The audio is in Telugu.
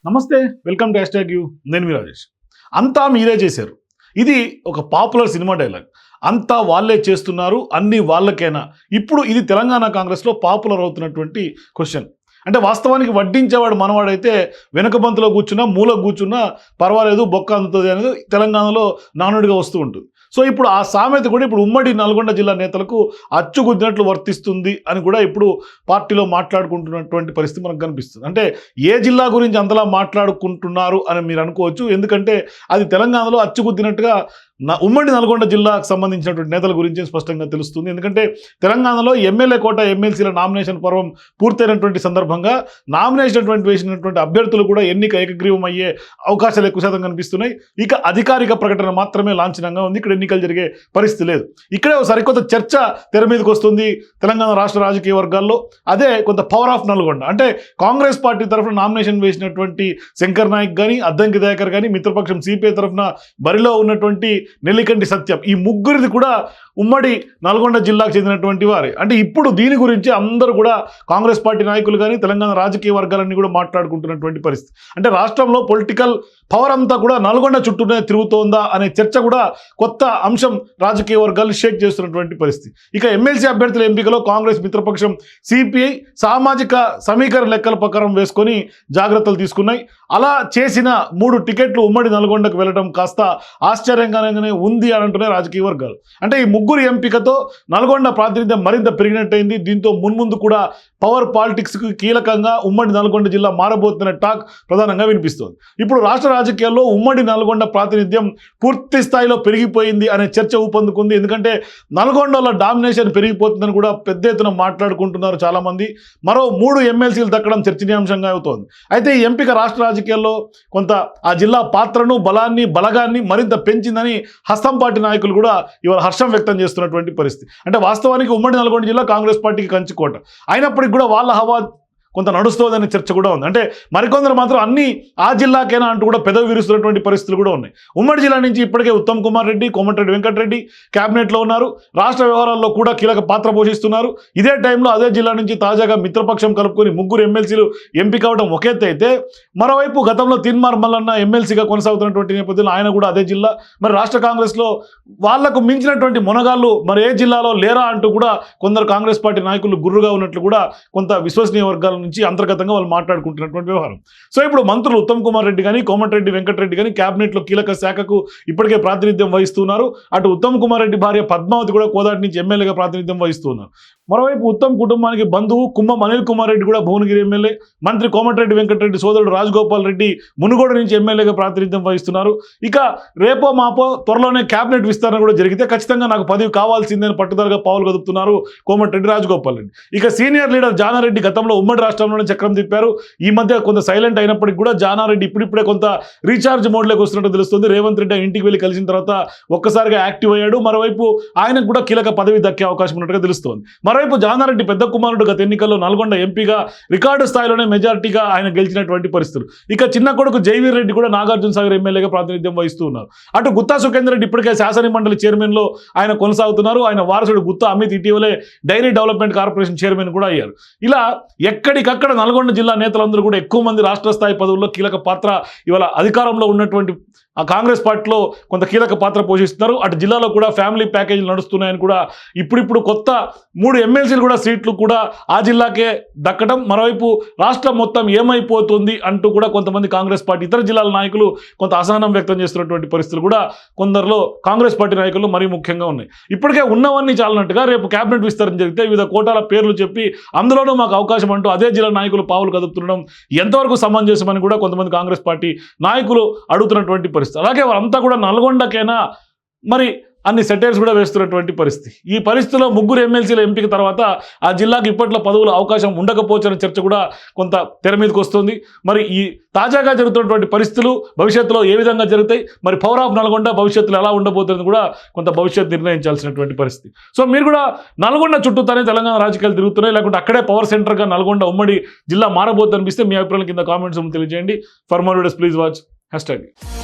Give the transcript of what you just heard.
నమస్తే, వెల్కమ్ టు #యూ. నేను మీ రాజేష్. అంతా మీరే చేశారు. ఇది ఒక పాపులర్ సినిమా డైలాగ్. అంతా వాళ్ళే చేస్తున్నారు, అన్నీ వాళ్ళకేనా? ఇప్పుడు ఇది తెలంగాణ కాంగ్రెస్లో పాపులర్ అవుతున్నటువంటి క్వశ్చన్. అంటే వాస్తవానికి వడ్డించేవాడు మనవాడైతే వెనక బంతులో కూర్చున్నా, మూలకు కూర్చున్నా పర్వాలేదు, బొక్క అందుతుంది అనేది తెలంగాణలో నానుడిగా వస్తూ ఉంటుంది. సో ఇప్పుడు ఆ సామెత కూడా ఇప్పుడు ఉమ్మడి నల్గొండ జిల్లా నేతలకు అచ్చుగుద్దినట్లు వర్తిస్తుంది అని కూడా ఇప్పుడు పార్టీలో మాట్లాడుకుంటున్నటువంటి పరిస్థితి మనకు కనిపిస్తుంది. అంటే ఏ జిల్లా గురించి అంతలా మాట్లాడుకుంటున్నారు అని మీరు అనుకోవచ్చు. ఎందుకంటే అది తెలంగాణలో అచ్చుగుద్దినట్టుగా ఉమ్మడి నల్గొండ జిల్లాకు సంబంధించినటువంటి నేతల గురించి స్పష్టంగా తెలుస్తుంది. ఎందుకంటే తెలంగాణలో ఎమ్మెల్యే కోట, ఎమ్మెల్సీల నామినేషన్ పర్వం పూర్తయినటువంటి సందర్భంగా నామినేషన్ వేసినటువంటి అభ్యర్థులు కూడా ఎన్నిక ఏకగ్రీవం అయ్యే అవకాశాలు ఎక్కువ శాతం కనిపిస్తున్నాయి. ఇక అధికారిక ప్రకటన మాత్రమే లాంఛనంగా ఉంది. ఇక్కడ ఎన్నికలు జరిగే పరిస్థితి లేదు. ఇక్కడే సరికొత్త చర్చ తెర మీదకి వస్తుంది తెలంగాణ రాష్ట్ర రాజకీయ వర్గాల్లో. అదే కొంత పవర్ ఆఫ్ నల్గొండ. అంటే కాంగ్రెస్ పార్టీ తరఫున నామినేషన్ వేసినటువంటి శంకర్ నాయక్ కానీ, అద్దంకి దయాకర్ కానీ, మిత్రపక్షం సిపిఐ తరఫున బరిలో ఉన్నటువంటి నెల్లికంటి సత్యం, ఈ ముగ్గురిది కూడా ఉమ్మడి నల్గొండ జిల్లాకు చెందినటువంటి వారే. అంటే ఇప్పుడు దీని గురించి అందరూ కూడా కాంగ్రెస్ పార్టీ నాయకులు కానీ, తెలంగాణ రాజకీయ వర్గాలన్నీ కూడా మాట్లాడుకుంటున్నటువంటి పరిస్థితి. అంటే రాష్ట్రంలో పొలిటికల్ పవర్ అంతా కూడా నల్గొండ చుట్టూనే తిరుగుతోందా అనే చర్చ కూడా కొత్త అంశం రాజకీయ వర్గాలు షేక్ చేస్తున్నటువంటి పరిస్థితి. ఇక ఎమ్మెల్సీ అభ్యర్థుల ఎంపికలో కాంగ్రెస్ మిత్రపక్షం సిపిఐ సామాజిక సమీకరణ లెక్కల ప్రకారం వేసుకొని జాగ్రత్తలు తీసుకున్నాయి. అలా చేసిన 3 టికెట్లు ఉమ్మడి నల్గొండకు వెళ్ళడం కాస్త ఆశ్చర్యంగానే ఉంది అని అంటున్నాయి రాజకీయ వర్గాలు. అంటే ఈ ముగ్గురు ఎంపికతో నల్గొండ ప్రాతినిధ్యం మరింత పెరిగినట్టయింది. దీంతో మున్ముందు కూడా పవర్ పాలిటిక్స్కి కీలకంగా ఉమ్మడి నల్గొండ జిల్లా మారబోతున్న టాక్ ప్రధానంగా వినిపిస్తోంది. ఇప్పుడు రాష్ట్ర రాజకీయాల్లో ఉమ్మడి నల్గొండ ప్రాతినిధ్యం పూర్తి స్థాయిలో పెరిగిపోయింది అనే చర్చ ఊపందుకుంది. ఎందుకంటే నల్గొండలో డామినేషన్ పెరిగిపోతుందని కూడా పెద్ద ఎత్తున మాట్లాడుకుంటున్నారు చాలామంది. మరో 3 ఎమ్మెల్సీలు దక్కడం చర్చనీయాంశంగా అవుతోంది. అయితే ఈ ఎంపిక రాష్ట్ర రాజకీయాల్లో కొంత ఆ జిల్లా పాత్రను, బలగాన్ని మరింత పెంచిందని హస్తం పార్టీ నాయకులు కూడా ఇవాళ హర్షం వ్యక్తం చేస్తున్నటువంటి పరిస్థితి. అంటే వాస్తవానికి ఉమ్మడి నల్గొండ జిల్లా కాంగ్రెస్ పార్టీకి కంచుకోట అయినప్పటికీ కూడా వాళ్ళ హవా కొంత నడుస్తోందనే చర్చ కూడా ఉంది. అంటే మరికొందరు మాత్రం అన్ని ఆ జిల్లాకైనా అంటూ కూడా పెదవి విరుస్తున్నటువంటి పరిస్థితులు కూడా ఉన్నాయి. ఉమ్మడి జిల్లా నుంచి ఇప్పటికే ఉత్తమ్ కుమార్ రెడ్డి, కోమటిరెడ్డి వెంకటరెడ్డి క్యాబినెట్లో ఉన్నారు. రాష్ట్ర వ్యవహారాల్లో కూడా కీలక పాత్ర పోషిస్తున్నారు. ఇదే టైంలో అదే జిల్లా నుంచి తాజాగా మిత్రపక్షం కలుపుకొని 3 ఎమ్మెల్సీలు ఎంపిక అవడం ఒక ఎత్తు అయితే, మరోవైపు గతంలో తిన్మార్ మల్లన్న ఎమ్మెల్సీగా కొనసాగుతున్నటువంటి నేపథ్యంలో ఆయన కూడా అదే జిల్లా. మరి రాష్ట్ర కాంగ్రెస్లో వాళ్లకు మించినటువంటి మునగాళ్ళు మరి ఏ జిల్లాలో లేరా అంటూ కూడా కొందరు కాంగ్రెస్ పార్టీ నాయకులు గుర్రుగా ఉన్నట్లు కూడా కొంత విశ్వసనీయ వర్గాల నుంచి అంతర్గతంగా వాళ్ళు మాట్లాడుకుంటున్నటువంటి వ్యవహారం. సో ఇప్పుడు మంత్రులు ఉత్తమ్ కుమార్ రెడ్డి కానీ, కోమటిరెడ్డి వెంకటరెడ్డి కానీ క్యాబినెట్లో కీలక శాఖకు ఇప్పటికే ప్రాతినిధ్యం వహిస్తున్నారు. అటు ఉత్తమ్ కుమార్ రెడ్డి భార్య పద్మావతి కూడా కోదాటి నుంచి ఎమ్మెల్యేగా ప్రాతినిధ్యం వహిస్తున్నారు. మరోవైపు ఉత్తమ్ కుటుంబానికి బంధువు కుమ్మం అనిల్ కుమార్ రెడ్డి కూడా భువనగిరి ఎమ్మెల్యే, మంత్రి కోమటిరెడ్డి వెంకటరెడ్డి సోదరుడు రాజగోపాల్ రెడ్డి మునుగోడు నుంచి ఎమ్మెల్యేగా ప్రాతినిధ్యం వహిస్తున్నారు. ఇక రేపో మాపో త్వరలోనే క్యాబినెట్ విస్తరణ కూడా జరిగితే ఖచ్చితంగా నాకు పదవి కావాల్సిందని పట్టుదలగా పావులు కదుపుతున్నారు కోమటిరెడ్డి రాజగోపాల్ రెడ్డి. ఇక సీనియర్ లీడర్ జానారెడ్డి గతంలో ఉమ్మడి రాష్ట్రంలోనే చక్రం తిప్పారు. ఈ మధ్య కొంత సైలెంట్ అయినప్పటికీ కూడా జానారెడ్డి ఇప్పుడిప్పుడే కొంత రీఛార్జ్ మోడ్లోకి వస్తున్నట్టు తెలుస్తుంది. రేవంత్ రెడ్డి ఇంటికి వెళ్ళి కలిసిన తర్వాత ఒక్కసారిగా యాక్టివ్ అయ్యాడు. మరోవైపు ఆయనకు కూడా కీలక పదవి దక్కే అవకాశం ఉన్నట్టుగా తెలుస్తోంది. మరోవైపు జానారెడ్డి పెద్ద కుమారుడు గత ఎన్నికల్లో నల్గొండ ఎంపీగా రికార్డు స్థాయిలోనే మెజారిటీగా ఆయన గెలిచినటువంటి పరిస్థితులు. ఇక చిన్న కొడుకు జైవీర్ రెడ్డి కూడా నాగార్జున సాగర్ ఎమ్మెల్యేగా ప్రాతినిధ్యం వహిస్తూ ఉన్నారు. అటు గుత్తా సుఖేందర్ రెడ్డి ఇప్పటికే శాసన మండలి చైర్మన్లో ఆయన కొనసాగుతున్నారు. ఆయన వారసుడు గుత్తా అమిత్ ఇటీవలే డైరీ డెవలప్మెంట్ కార్పొరేషన్ చైర్మన్ కూడా అయ్యారు. ఇలా ఎక్కడికక్కడ నల్గొండ జిల్లా నేతలందరూ కూడా ఎక్కువ మంది రాష్ట్ర స్థాయి పదవుల్లో కీలక పాత్ర ఇవాళ అధికారంలో ఉన్నటువంటి ఆ కాంగ్రెస్ పార్టీలో కొంత కీలక పాత్ర పోషిస్తున్నారు. అటు జిల్లాలో కూడా ఫ్యామిలీ ప్యాకేజీలు నడుస్తున్నాయని కూడా ఇప్పుడు కొత్త 3 ఎమ్మెల్సీలు కూడా సీట్లు కూడా ఆ జిల్లాకే దక్కడం. మరోవైపు రాష్ట్రం మొత్తం ఏమైపోతుంది అంటూ కూడా కొంతమంది కాంగ్రెస్ పార్టీ ఇతర జిల్లాల నాయకులు కొంత అసహనం వ్యక్తం చేస్తున్నటువంటి పరిస్థితులు కూడా కొందరిలో కాంగ్రెస్ పార్టీ నాయకులు మరీ ముఖ్యంగా ఉన్నాయి. ఇప్పటికే ఉన్నవన్నీ చాలన్నట్టుగా రేపు క్యాబినెట్ విస్తరణ జరిగితే వివిధ కోటాల పేర్లు చెప్పి అందులోనూ మాకు అవకాశం అంటూ అదే జిల్లా నాయకులు పావులు కదుపుతుండడం ఎంతవరకు సమంజసమని కూడా కొంతమంది కాంగ్రెస్ పార్టీ నాయకులు అడుగుతున్నటువంటి పరిస్థితి. అలాగే వారంతా కూడా నల్గొండకైనా మరి అన్ని సెటైర్స్ కూడా వేస్తున్నటువంటి పరిస్థితి. ఈ పరిస్థితిలో 3 ఎమ్మెల్సీల ఎంపిక తర్వాత ఆ జిల్లాకు ఇప్పట్లో పదవుల అవకాశం ఉండకపోవచ్చనే చర్చ కూడా కొంత తెర మీదకి వస్తుంది. మరి ఈ తాజాగా జరుగుతున్నటువంటి పరిస్థితులు భవిష్యత్తులో ఏ విధంగా జరుగుతాయి, మరి పవర్ ఆఫ్ నల్గొండ భవిష్యత్తులో ఎలా ఉండబోతుంది కూడా కొంత భవిష్యత్తు నిర్ణయించాల్సినటువంటి పరిస్థితి. సో మీరు కూడా నల్గొండ చుట్టూతానే తెలంగాణ రాజకీయాలు తిరుగుతున్నాయి, లేకుంటే అక్కడే పవర్ సెంటర్గా నల్గొండ ఉమ్మడి జిల్లా మారబోతుంది అనిపిస్తే మీ అభిప్రాయాల కింద కామెంట్స్ తెలియజేయండి. For more videos please watch #.